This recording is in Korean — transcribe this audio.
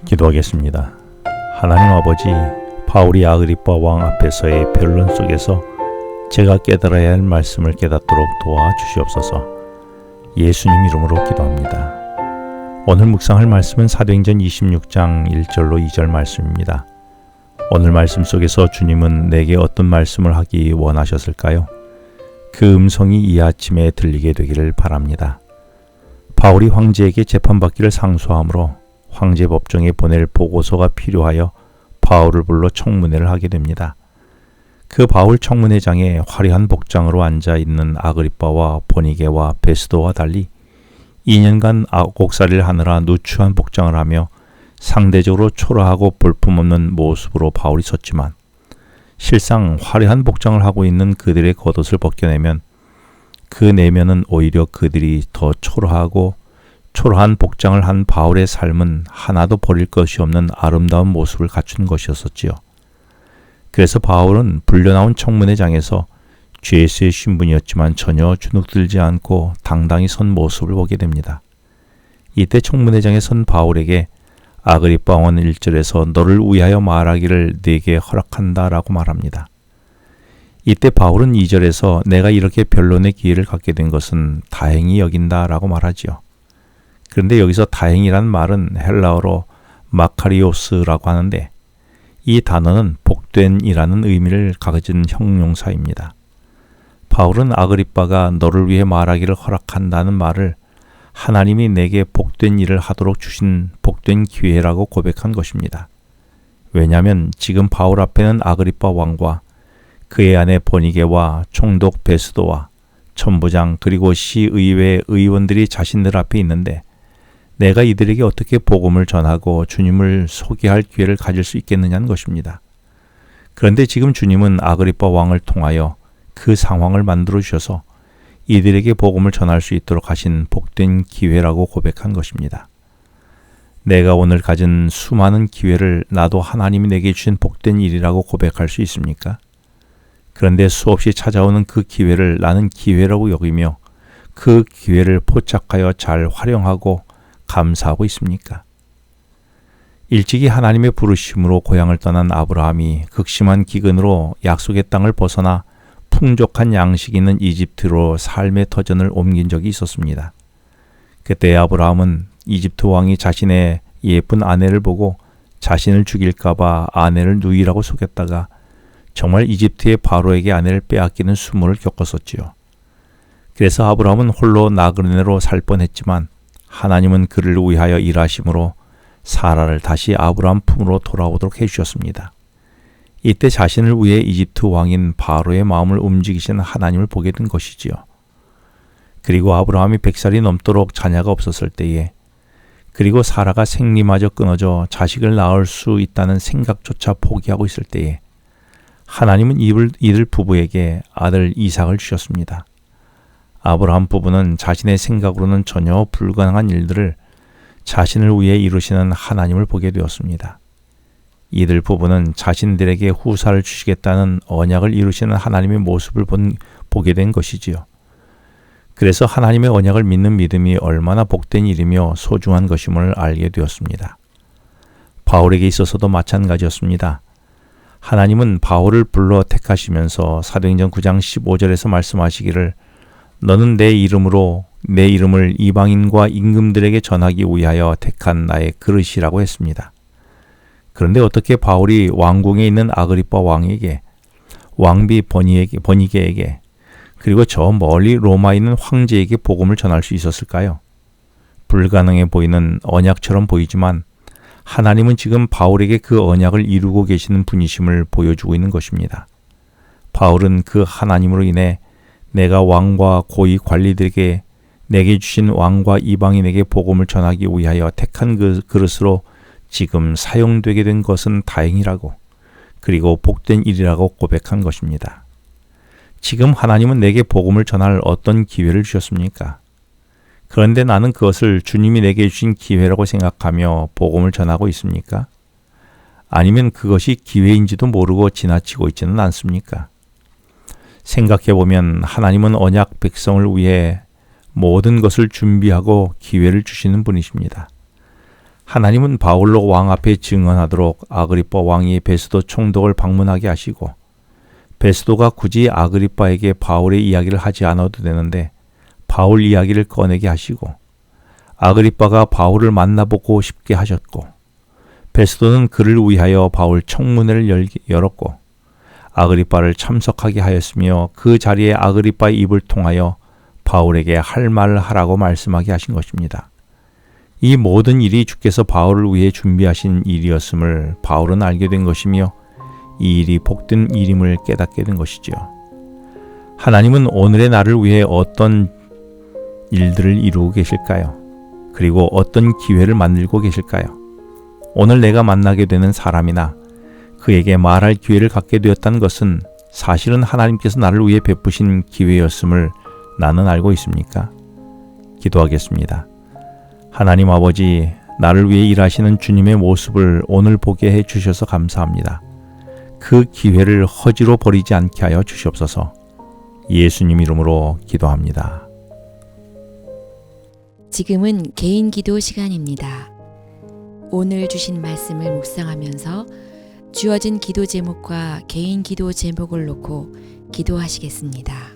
기도하겠습니다. 하나님 아버지, 바울이 아그리빠 왕 앞에서의 변론 속에서 제가 깨달아야 할 말씀을 깨닫도록 도와주시옵소서. 예수님 이름으로 기도합니다. 오늘 묵상할 말씀은 사도행전 26장 1절로 2절 말씀입니다. 오늘 말씀 속에서 주님은 내게 어떤 말씀을 하기 원하셨을까요? 그 음성이 이 아침에 들리게 되기를 바랍니다. 바울이 황제에게 재판받기를 상소하므로 황제 법정에 보낼 보고서가 필요하여 바울을 불러 청문회를 하게 됩니다. 그 바울 청문회장에 화려한 복장으로 앉아있는 아그리빠와 보니게와 베스도와 달리 2년간 곡살이를 하느라 누추한 복장을 하며 상대적으로 초라하고 볼품없는 모습으로 바울이 섰지만 실상 화려한 복장을 하고 있는 그들의 겉옷을 벗겨내면 그 내면은 오히려 그들이 더 초라한 복장을 한 바울의 삶은 하나도 버릴 것이 없는 아름다운 모습을 갖춘 것이었었지요. 그래서 바울은 불려나온 청문회장에서 죄수의 신분이었지만 전혀 주눅들지 않고 당당히 선 모습을 보게 됩니다. 이때 청문회장에 선 바울에게 아그리빠 왕은 1절에서 너를 위하여 말하기를 네게 허락한다 라고 말합니다. 이때 바울은 2절에서 내가 이렇게 변론의 기회를 갖게 된 것은 다행히 여긴다 라고 말하지요. 그런데 여기서 다행이란 말은 헬라어로 마카리오스라고 하는데 이 단어는 복된이라는 의미를 가진 형용사입니다. 바울은 아그리빠가 너를 위해 말하기를 허락한다는 말을 하나님이 내게 복된 일을 하도록 주신 복된 기회라고 고백한 것입니다. 왜냐하면 지금 바울 앞에는 아그리빠 왕과 그의 아내 보니게와 총독 베스도와 천부장 그리고 시의회 의원들이 자신들 앞에 있는데 내가 이들에게 어떻게 복음을 전하고 주님을 소개할 기회를 가질 수 있겠느냐는 것입니다. 그런데 지금 주님은 아그리빠 왕을 통하여 그 상황을 만들어 주셔서 이들에게 복음을 전할 수 있도록 하신 복된 기회라고 고백한 것입니다. 내가 오늘 가진 수많은 기회를 나도 하나님이 내게 주신 복된 일이라고 고백할 수 있습니까? 그런데 수없이 찾아오는 그 기회를 나는 기회라고 여기며 그 기회를 포착하여 잘 활용하고 감사하고 있습니까? 일찍이 하나님의 부르심으로 고향을 떠난 아브라함이 극심한 기근으로 약속의 땅을 벗어나 풍족한 양식이 있는 이집트로 삶의 터전을 옮긴 적이 있었습니다. 그때 아브라함은 이집트 왕이 자신의 예쁜 아내를 보고 자신을 죽일까봐 아내를 누이라고 속였다가 정말 이집트의 바로에게 아내를 빼앗기는 수모를 겪었었지요. 그래서 아브라함은 홀로 나그네로 살 뻔했지만 하나님은 그를 위하여 일하심으로 사라를 다시 아브라함 품으로 돌아오도록 해주셨습니다. 이때 자신을 위해 이집트 왕인 바로의 마음을 움직이시는 하나님을 보게 된 것이지요. 그리고 아브라함이 100살이 넘도록 자녀가 없었을 때에 그리고 사라가 생리마저 끊어져 자식을 낳을 수 있다는 생각조차 포기하고 있을 때에 하나님은 이들 부부에게 아들 이삭을 주셨습니다. 아브라함 부부는 자신의 생각으로는 전혀 불가능한 일들을 자신을 위해 이루시는 하나님을 보게 되었습니다. 이들 부부는 자신들에게 후사를 주시겠다는 언약을 이루시는 하나님의 모습을 보게 된 것이지요. 그래서 하나님의 언약을 믿는 믿음이 얼마나 복된 일이며 소중한 것임을 알게 되었습니다. 바울에게 있어서도 마찬가지였습니다. 하나님은 바울을 불러 택하시면서 사도행전 9장 15절에서 말씀하시기를 너는 내 이름을 이방인과 임금들에게 전하기 위하여 택한 나의 그릇이라고 했습니다. 그런데 어떻게 바울이 왕궁에 있는 아그리빠 왕에게, 왕비 보니게에게, 그리고 저 멀리 로마에 있는 황제에게 복음을 전할 수 있었을까요? 불가능해 보이는 언약처럼 보이지만 하나님은 지금 바울에게 그 언약을 이루고 계시는 분이심을 보여주고 있는 것입니다. 바울은 그 하나님으로 인해 내가 왕과 고위 관리들에게 내게 주신 왕과 이방인에게 복음을 전하기 위하여 택한 그 그릇으로 지금 사용되게 된 것은 다행이라고 그리고 복된 일이라고 고백한 것입니다. 지금 하나님은 내게 복음을 전할 어떤 기회를 주셨습니까? 그런데 나는 그것을 주님이 내게 주신 기회라고 생각하며 복음을 전하고 있습니까? 아니면 그것이 기회인지도 모르고 지나치고 있지는 않습니까? 생각해보면 하나님은 언약 백성을 위해 모든 것을 준비하고 기회를 주시는 분이십니다. 하나님은 바울로 왕 앞에 증언하도록 아그리빠 왕이 베스도 총독을 방문하게 하시고 베스도가 굳이 아그리빠에게 바울의 이야기를 하지 않아도 되는데 바울 이야기를 꺼내게 하시고 아그리빠가 바울을 만나보고 싶게 하셨고 베스도는 그를 위하여 바울 청문회를 열었고 아그리빠를 참석하게 하였으며 그 자리에 아그리빠의 입을 통하여 바울에게 할 말을 하라고 말씀하게 하신 것입니다. 이 모든 일이 주께서 바울을 위해 준비하신 일이었음을 바울은 알게 된 것이며 이 일이 복된 일임을 깨닫게 된 것이지요. 하나님은 오늘의 나를 위해 어떤 일들을 이루고 계실까요? 그리고 어떤 기회를 만들고 계실까요? 오늘 내가 만나게 되는 사람이나 그에게 말할 기회를 갖게 되었다는 것은 사실은 하나님께서 나를 위해 베푸신 기회였음을 나는 알고 있습니까? 기도하겠습니다. 하나님 아버지, 나를 위해 일하시는 주님의 모습을 오늘 보게 해 주셔서 감사합니다. 그 기회를 허지로 버리지 않게 하여 주시옵소서. 예수님 이름으로 기도합니다. 지금은 개인 기도 시간입니다. 오늘 주신 말씀을 묵상하면서 주어진 기도 제목과 개인 기도 제목을 놓고 기도하시겠습니다.